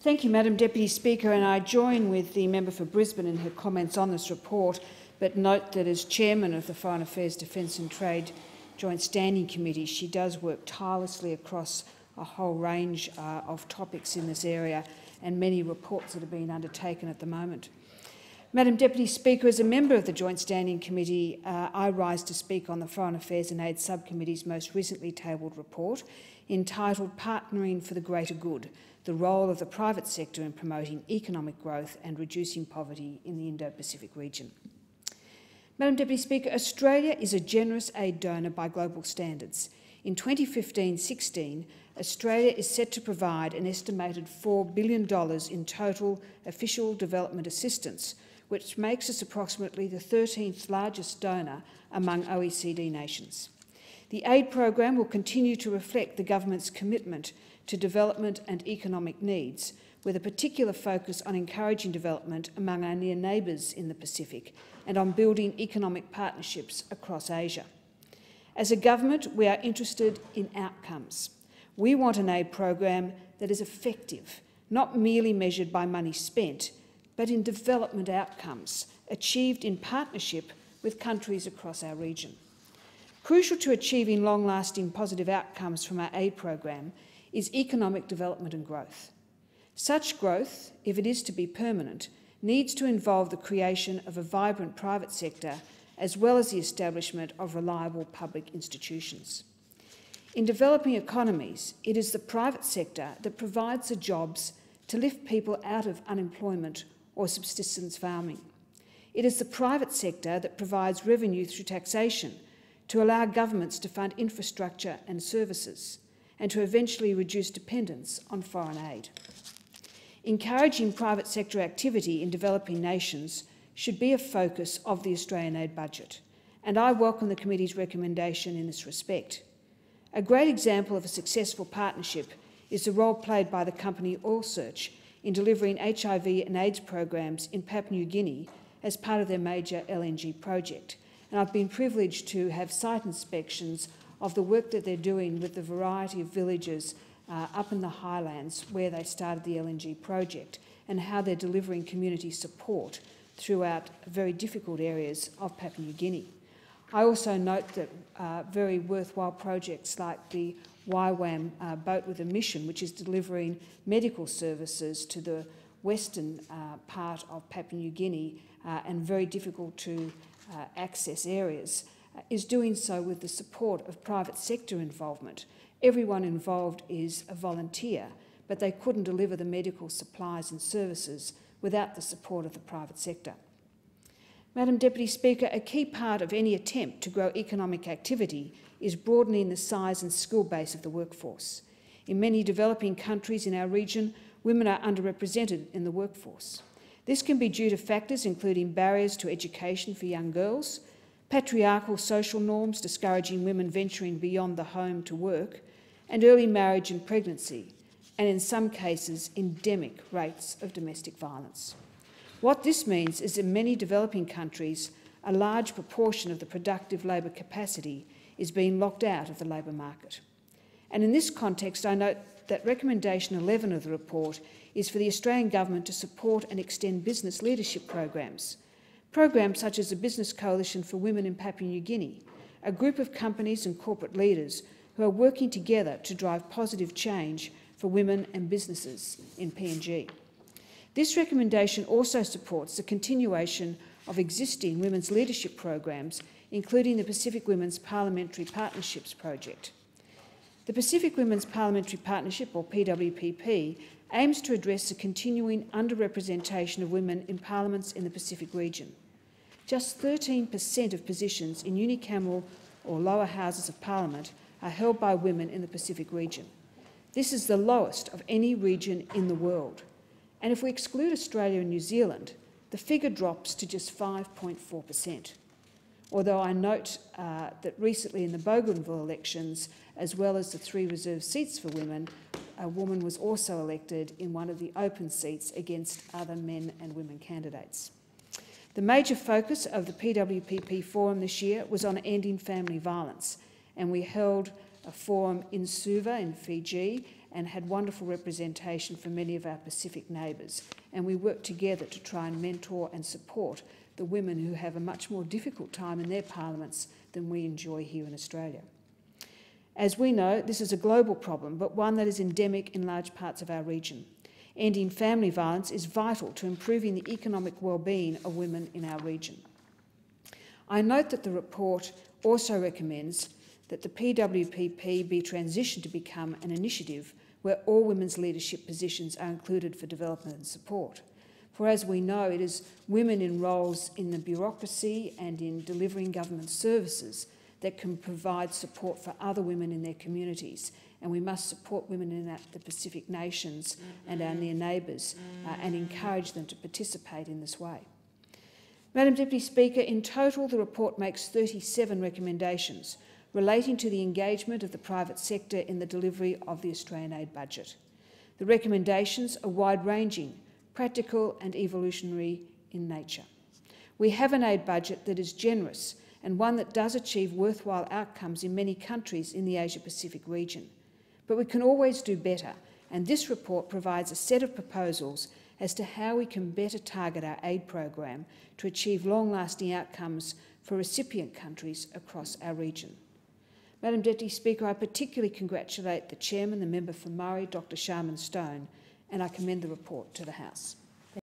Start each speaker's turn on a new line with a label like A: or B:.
A: Thank you, Madam Deputy Speaker, and I join with the member for Brisbane in her comments on this report, but note that as Chairman of the Foreign Affairs, Defence and Trade Joint Standing Committee, she does work tirelessly across a whole range of topics in this area and many reports that are being undertaken at the moment. Madam Deputy Speaker, as a member of the Joint Standing Committee, I rise to speak on the Foreign Affairs and Aid Subcommittee's most recently tabled report entitled Partnering for the Greater Good, the Role of the Private Sector in Promoting Economic Growth and Reducing Poverty in the Indo-Pacific region. Madam Deputy Speaker, Australia is a generous aid donor by global standards. In 2015-16, Australia is set to provide an estimated $4 billion in total official development assistance, which makes us approximately the 13th largest donor among OECD nations. The aid program will continue to reflect the government's commitment to development and economic needs, with a particular focus on encouraging development among our near neighbours in the Pacific and on building economic partnerships across Asia. As a government, we are interested in outcomes. We want an aid program that is effective, not merely measured by money spent, but in development outcomes achieved in partnership with countries across our region. Crucial to achieving long-lasting positive outcomes from our aid program is economic development and growth. Such growth, if it is to be permanent, needs to involve the creation of a vibrant private sector as well as the establishment of reliable public institutions. In developing economies, it is the private sector that provides the jobs to lift people out of unemployment or subsistence farming. It is the private sector that provides revenue through taxation to allow governments to fund infrastructure and services, and to eventually reduce dependence on foreign aid. Encouraging private sector activity in developing nations should be a focus of the Australian aid budget, and I welcome the committee's recommendation in this respect. A great example of a successful partnership is the role played by the company Oil Search in delivering HIV and AIDS programs in Papua New Guinea as part of their major LNG project. And I've been privileged to have site inspections of the work that they're doing with the variety of villages up in the highlands where they started the LNG project, and how they're delivering community support throughout very difficult areas of Papua New Guinea. I also note that very worthwhile projects like the YWAM Boat with a Mission, which is delivering medical services to the western part of Papua New Guinea and very difficult to access areas, is doing so with the support of private sector involvement. Everyone involved is a volunteer, but they couldn't deliver the medical supplies and services without the support of the private sector. Madam Deputy Speaker, a key part of any attempt to grow economic activity is broadening the size and skill base of the workforce. In many developing countries in our region, women are underrepresented in the workforce. This can be due to factors including barriers to education for young girls, patriarchal social norms discouraging women venturing beyond the home to work, and early marriage and pregnancy, and in some cases endemic rates of domestic violence. What this means is that in many developing countries, a large proportion of the productive labour capacity is being locked out of the labour market. And in this context, I note that recommendation 11 of the report is for the Australian Government to support and extend business leadership programs. Programs such as the Business Coalition for Women in Papua New Guinea, a group of companies and corporate leaders who are working together to drive positive change for women and businesses in PNG. This recommendation also supports the continuation of existing women's leadership programs, including the Pacific Women's Parliamentary Partnerships Project. The Pacific Women's Parliamentary Partnership, or PWPP, aims to address the continuing underrepresentation of women in parliaments in the Pacific region. Just 13% of positions in unicameral or lower houses of parliament are held by women in the Pacific region. This is the lowest of any region in the world. And if we exclude Australia and New Zealand, the figure drops to just 5.4%. Although I note that recently in the Bougainville elections, as well as the 3 reserved seats for women, a woman was also elected in one of the open seats against other men and women candidates. The major focus of the PWPP forum this year was on ending family violence, and we held a forum in Suva in Fiji and had wonderful representation from many of our Pacific neighbours, and we work together to try and mentor and support the women who have a much more difficult time in their parliaments than we enjoy here in Australia. As we know, this is a global problem, but one that is endemic in large parts of our region. Ending family violence is vital to improving the economic well-being of women in our region. I note that the report also recommends that the PWPP be transitioned to become an initiative where all women's leadership positions are included for development and support. For as we know, it is women in roles in the bureaucracy and in delivering government services that can provide support for other women in their communities, and we must support women in the Pacific nations and our near neighbours and encourage them to participate in this way. Madam Deputy Speaker, in total the report makes 37 recommendations relating to the engagement of the private sector in the delivery of the Australian aid budget. The recommendations are wide-ranging, practical and evolutionary in nature. We have an aid budget that is generous and one that does achieve worthwhile outcomes in many countries in the Asia-Pacific region. But we can always do better, and this report provides a set of proposals as to how we can better target our aid program to achieve long-lasting outcomes for recipient countries across our region. Madam Deputy Speaker, I particularly congratulate the Chairman, the Member for Murray, Dr. Sharman Stone, and I commend the report to the House.